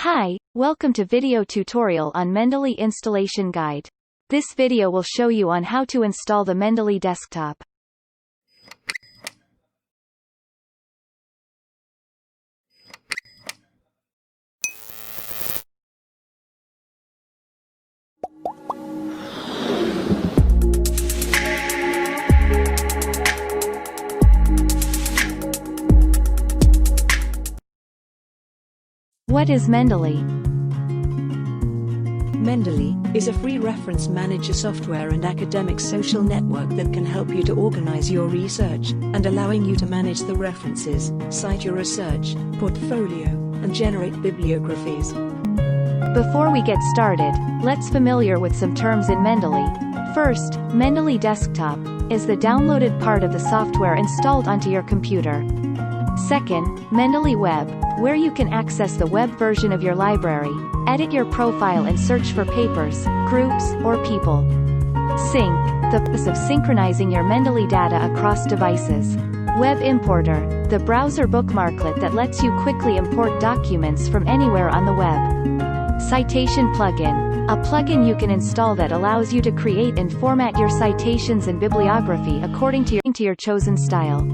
Hi, welcome to video tutorial on Mendeley installation guide. This video will show you on how to install the Mendeley desktop. What is Mendeley? Mendeley is a free reference manager software and academic social network that can help you to organize your research, and allowing you to manage the references, cite your research, portfolio, and generate bibliographies. Before we get started, let's familiar with some terms in Mendeley. First, Mendeley Desktop is the downloaded part of the software installed onto your computer. Second, Mendeley Web, where you can access the web version of your library, edit your profile and search for papers, groups, or people. Sync, the process of synchronizing your Mendeley data across devices. Web Importer, the browser bookmarklet that lets you quickly import documents from anywhere on the web. Citation Plugin, a plugin you can install that allows you to create and format your citations and bibliography according to your chosen style.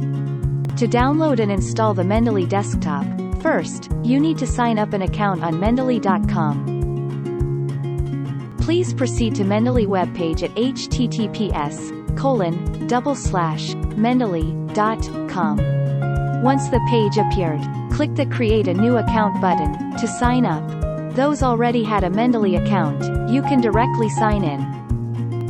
To download and install the Mendeley desktop, first, you need to sign up an account on mendeley.com. Please proceed to Mendeley webpage at https://mendeley.com. Once the page appeared, click the Create a New Account button to sign up. Those already had a Mendeley account, you can directly sign in.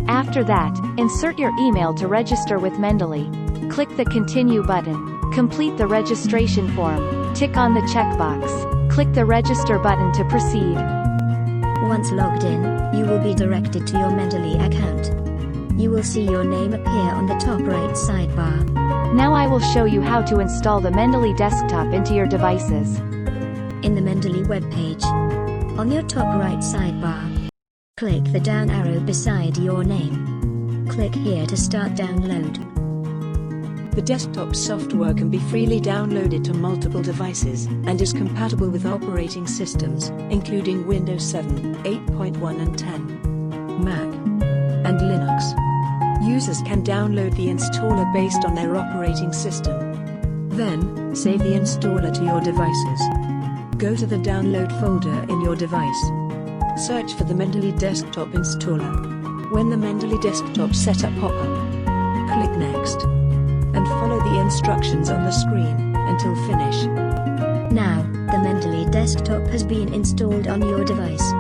After that, insert your email to register with Mendeley. Click the Continue button. Complete the registration form. Tick on the checkbox. Click the Register button to proceed. Once logged in, you will be directed to your Mendeley account. You will see your name appear on the top right sidebar. Now I will show you how to install the Mendeley desktop into your devices. In the Mendeley webpage, on your top right sidebar, click the down arrow beside your name. Click here to start download. The desktop software can be freely downloaded to multiple devices, and is compatible with operating systems, including Windows 7, 8.1 and 10, Mac, and Linux. Users can download the installer based on their operating system. Then, save the installer to your devices. Go to the download folder in your device. Search for the Mendeley desktop installer. When the Mendeley desktop setup pop-up, click Next, and follow the instructions on the screen until finish. Now, the Mendeley desktop has been installed on your device.